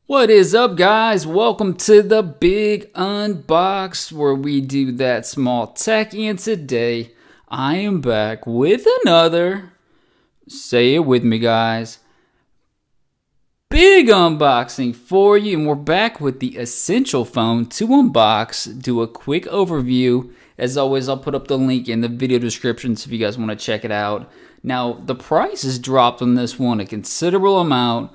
What is up, guys? Welcome to the big unbox where we do that small tech, and today I am back with another, say it with me guys, big unboxing for you. And we're back with the essential phone to unbox, do a quick overview. As always, I'll put up the link in the video description so if you guys want to check it out. Now, the price has dropped on this one a considerable amount.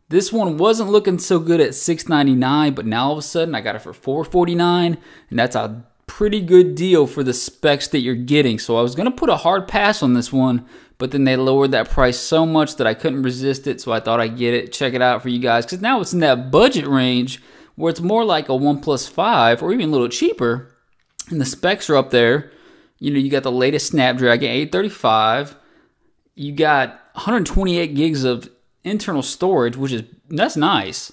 This one wasn't looking so good at $699, but now all of a sudden I got it for $449, and that's a pretty good deal for the specs that you're getting. So I was going to put a hard pass on this one, but then they lowered that price so much that I couldn't resist it, so I thought I'd get it, check it out for you guys, because now it's in that budget range where it's more like a OnePlus 5 or even a little cheaper, and the specs are up there. You know, you got the latest Snapdragon 835, you got 128 gigs of internal storage, that's nice.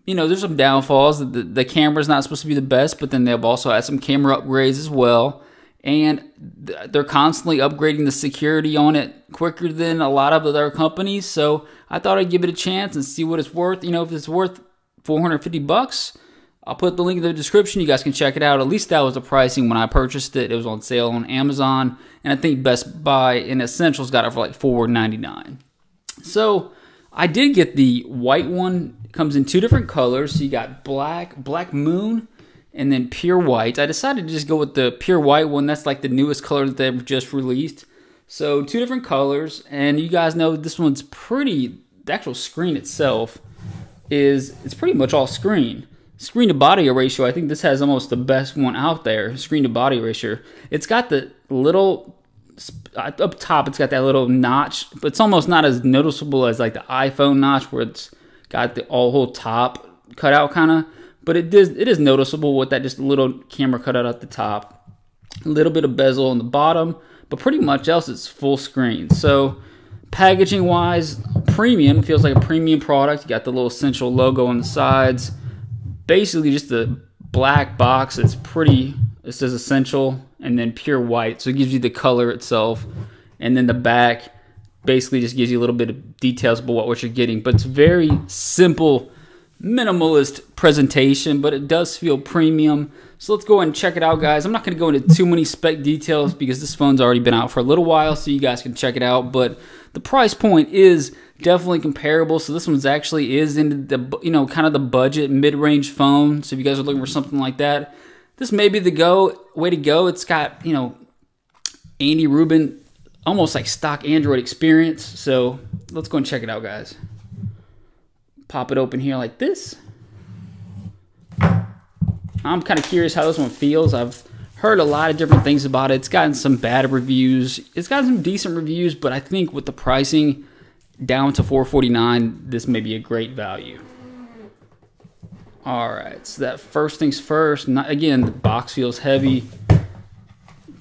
You know, there's some downfalls. The camera's not supposed to be the best, but then they've also had some camera upgrades as well. And they're constantly upgrading the security on it quicker than a lot of other companies. So I thought I'd give it a chance and see what it's worth. You know, if it's worth $450, I'll put the link in the description. You guys can check it out. At least that was the pricing when I purchased it. It was on sale on Amazon. And I think Best Buy and Essentials got it for like $4.99. So I did get the white one. It comes in two different colors. So you got black moon, and then pure white. I decided to just go with the pure white one. That's like the newest color that they've just released. So two different colors, and you guys know this one's pretty. The actual screen itself it's pretty much all screen. Screen to body ratio, I think this has almost the best one out there. Screen to body ratio. It's got the little up top, it's got that little notch, but it's almost not as noticeable as like the iPhone notch where it's got the whole top cut out kind of, but it is noticeable with that just little camera cutout at the top, a little bit of bezel on the bottom, but pretty much else it's full screen. So packaging wise, premium, feels like a premium product. You got the little Essential logo on the sides, basically just the black box. It's pretty, it says Essential and then pure white, so it gives you the color itself, and then the back basically just gives you a little bit of details about what you're getting. But it's very simple, minimalist presentation, but it does feel premium. So let's go ahead and check it out, guys. I'm not going to go into too many spec details because this phone's already been out for a little while, so you guys can check it out. But the price point is definitely comparable. So this one's actually is in the, you know, kind of the budget mid-range phone. So if you guys are looking for something like that, this may be the way to go. It's got, you know, Andy Rubin, almost like stock Android experience. So let's go and check it out, guys. Pop it open here like this. I'm kind of curious how this one feels. I've heard a lot of different things about it. It's gotten some bad reviews. It's got some decent reviews, but I think with the pricing down to $449, this may be a great value. Alright, so that first things first, again, the box feels heavy.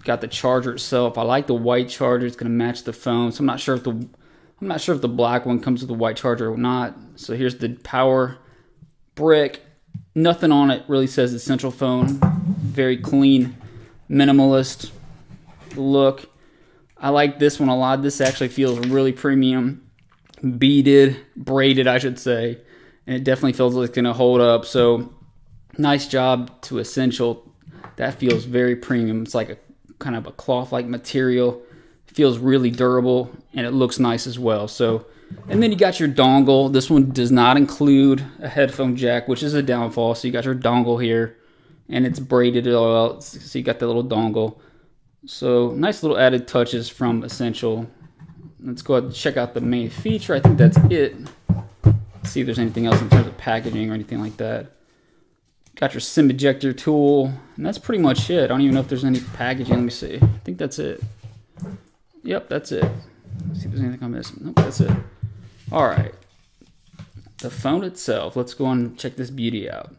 Got the charger itself. I like the white charger. It's going to match the phone. So I'm not sure if the black one comes with the white charger or not. So here's the power brick. Nothing on it really says Essential phone. Very clean, minimalist look. I like this one a lot. This actually feels really premium. Braided, I should say. And it definitely feels like it's going to hold up. So nice job to Essential. That feels very premium. It's like a kind of a cloth-like material. It feels really durable, and it looks nice as well. So, and then you got your dongle. This one does not include a headphone jack, which is a downfall. So you got your dongle here, and it's braided as well. So you got the little dongle. So nice little added touches from Essential. Let's go ahead and check out the main feature. I think that's it. See if there's anything else in terms of packaging or anything like that. Got your SIM ejector tool, and that's pretty much it. I don't even know if there's any packaging. Let me see. I think that's it. Yep, that's it. Let's see if there's anything I'm missing. Nope, that's it. All right. The phone itself. Let's go and check this beauty out.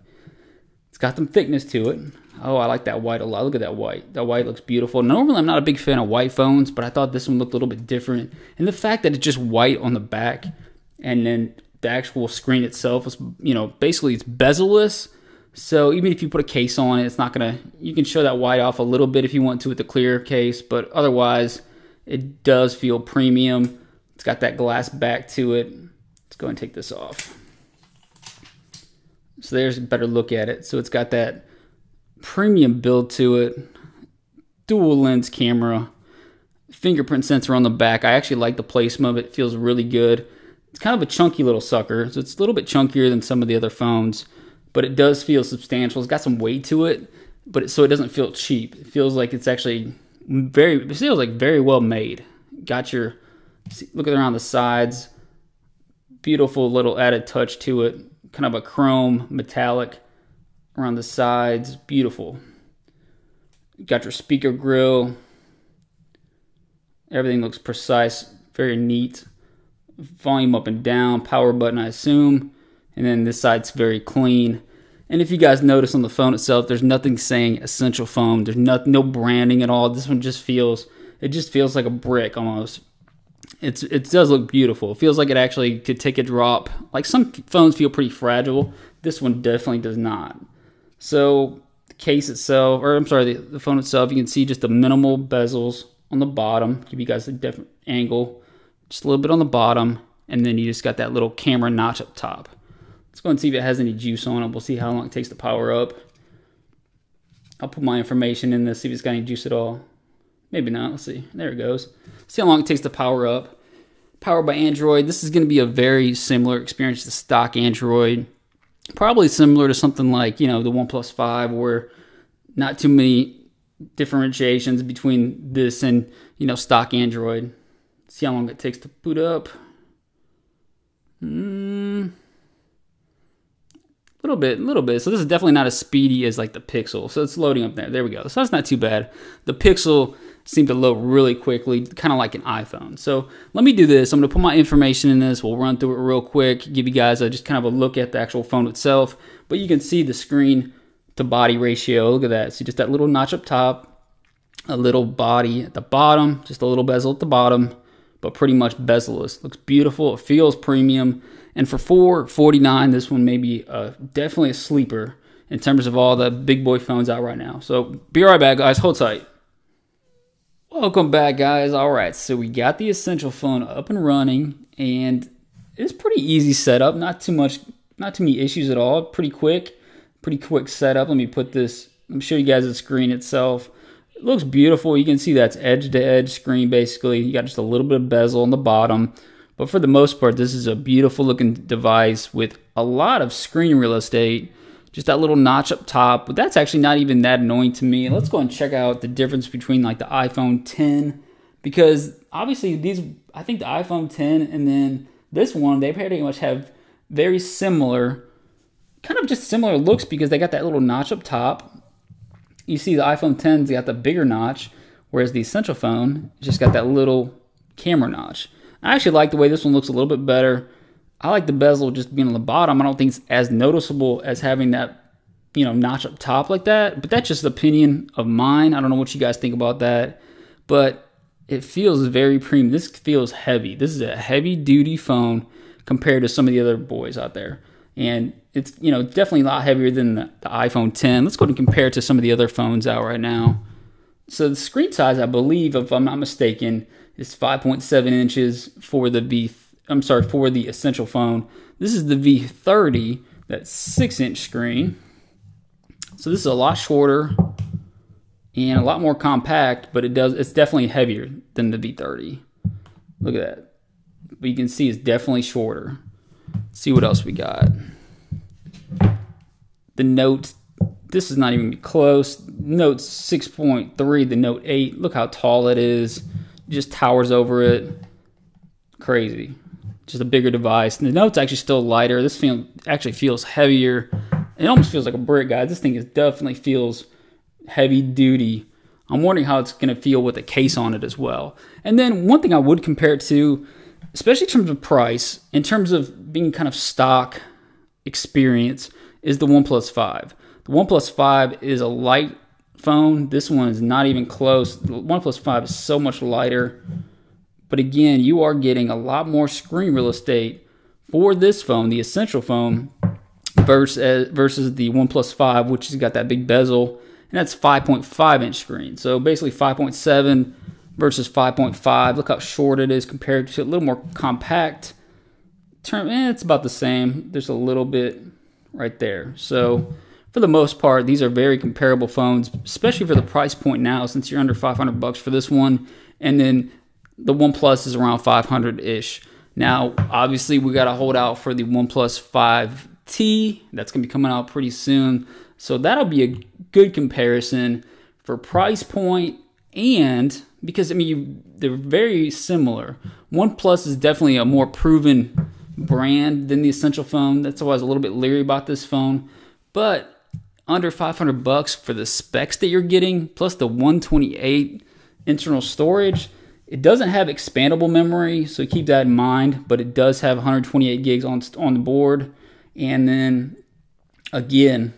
It's got some thickness to it. Oh, I like that white a lot. Look at that white. That white looks beautiful. Normally, I'm not a big fan of white phones, but I thought this one looked a little bit different. And the fact that it's just white on the back, and then the actual screen itself is, you know, basically it's bezel-less. So even if you put a case on it, it's not gonna, you can show that white off a little bit if you want to with the clear case, but otherwise it does feel premium. It's got that glass back to it. Let's go and take this off. So there's a better look at it. So it's got that premium build to it, dual lens camera, fingerprint sensor on the back. I actually like the placement of it. It feels really good. It's kind of a chunky little sucker, so it's a little bit chunkier than some of the other phones, but it does feel substantial. It's got some weight to it, but so it doesn't feel cheap. It feels like it's actually it feels like very well made. Got your, look around the sides, beautiful little added touch to it, kind of a chrome metallic around the sides, beautiful. Got your speaker grill. Everything looks precise, very neat. Volume up and down, power button I assume, and then this side's very clean. And if you guys notice on the phone itself, there's nothing saying essential phone. There's no branding at all. This one just feels like a brick almost. It does look beautiful. It feels like it actually could take a drop. Like some phones feel pretty fragile. This one definitely does not. So the case itself, or I'm sorry, the phone itself, you can see just the minimal bezels on the bottom. Give you guys a different angle. Just a little bit on the bottom, and then you just got that little camera notch up top. Let's go and see if it has any juice on it. We'll see how long it takes to power up. I'll put my information in this, see if it's got any juice at all. Maybe not. Let's see. There it goes. See how long it takes to power up. Powered by Android. This is going to be a very similar experience to stock Android. Probably similar to something like, you know, the OnePlus 5, where not too many differentiations between this and, you know, stock Android. See how long it takes to boot up. Little bit. So this is definitely not as speedy as like the Pixel. So it's loading up there. There we go. So that's not too bad. The Pixel seemed to load really quickly, kind of like an iPhone. So let me do this. I'm going to put my information in this. We'll run through it real quick, give you guys just kind of a look at the actual phone itself. But you can see the screen to body ratio. Look at that. See just that little notch up top, a little body at the bottom, just a little bezel at the bottom, but pretty much bezel-less. Looks beautiful. It feels premium. And for $449, this one may be definitely a sleeper in terms of all the big boy phones out right now. So be right back, guys. Hold tight. Welcome back, guys. All right, so we got the Essential phone up and running, and it's pretty easy setup. Not too many issues at all. Pretty quick setup. Let me show you guys the screen itself. It looks beautiful. You can see that's edge-to-edge screen, basically. You got just a little bit of bezel on the bottom. But for the most part, this is a beautiful looking device with a lot of screen real estate. Just that little notch up top. But that's actually not even that annoying to me. Let's go and check out the difference between like the iPhone 10. Because obviously I think the iPhone 10 and then this one, they pretty much have very similar, kind of just similar looks because they got that little notch up top. You see the iPhone 10's got the bigger notch, whereas the Essential phone just got that little camera notch. I actually like the way this one looks a little bit better. I like the bezel just being on the bottom. I don't think it's as noticeable as having that, you know, notch up top like that. But that's just an opinion of mine. I don't know what you guys think about that. But it feels very premium. This feels heavy. This is a heavy duty phone compared to some of the other boys out there. And it's, you know, definitely a lot heavier than the iPhone 10. Let's go and compare it to some of the other phones out right now. So the screen size, I believe, if I'm not mistaken, is 5.7 inches for the for the Essential phone. This is the V30, that's 6-inch screen. So this is a lot shorter and a lot more compact, but it's definitely heavier than the V30. Look at that. But you can see it's definitely shorter. Let's see what else we got. The Note, this is not even close. Note 6.3, the Note 8. Look how tall it is. It just towers over it. Crazy. Just a bigger device. And the Note's actually still lighter. This actually feels heavier. It almost feels like a brick, guys. This thing definitely feels heavy duty. I'm wondering how it's going to feel with a case on it as well. And then one thing I would compare it to, especially in terms of price, in terms of being kind of stock experience, is the OnePlus 5. The OnePlus 5 is a light phone. This one is not even close. The OnePlus 5 is so much lighter. But again, you are getting a lot more screen real estate for this phone, the Essential phone, versus the OnePlus 5, which has got that big bezel, and that's 5.5-inch screen. So basically 5.7 versus 5.5. Look how short it is compared to a little more compact. It's about the same. There's a little bit right there. So for the most part, these are very comparable phones, especially for the price point now, since you're under 500 bucks for this one. And then the OnePlus is around 500-ish. Now, obviously, we got to hold out for the OnePlus 5T. That's going to be coming out pretty soon. So that'll be a good comparison for price point, and because, I mean, they're very similar. OnePlus is definitely a more proven brand than the Essential phone. That's why I was a little bit leery about this phone. But under 500 bucks for the specs that you're getting, plus the 128 internal storage. It doesn't have expandable memory, so keep that in mind, but it does have 128 gigs on the board. And then, again,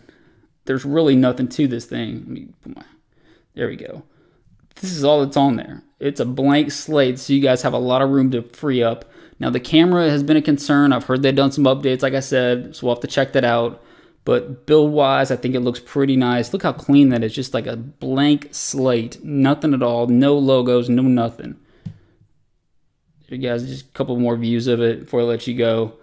there's really nothing to this thing. Let me put there we go. This is all that's on there. It's a blank slate, so you guys have a lot of room to free up. Now, the camera has been a concern. I've heard they've done some updates, like I said, so we'll have to check that out. But build-wise, I think it looks pretty nice. Look how clean that is. Just like a blank slate. Nothing at all. No logos. No nothing. You guys, just a couple more views of it before I let you go.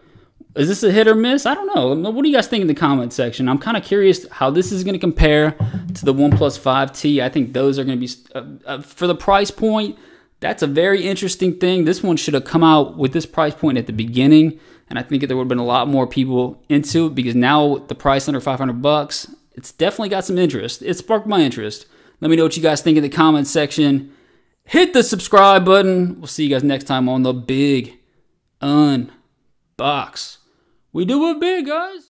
Is this a hit or miss? I don't know. What do you guys think in the comment section? I'm kind of curious how this is going to compare to the OnePlus 5T. I think those are going to be, for the price point, that's a very interesting thing. This one should have come out with this price point at the beginning. And I think there would have been a lot more people into it, because now with the price under 500 bucks, it's definitely got some interest. It sparked my interest. Let me know what you guys think in the comments section. Hit the subscribe button. We'll see you guys next time on the Big Unbox. We do it big, guys.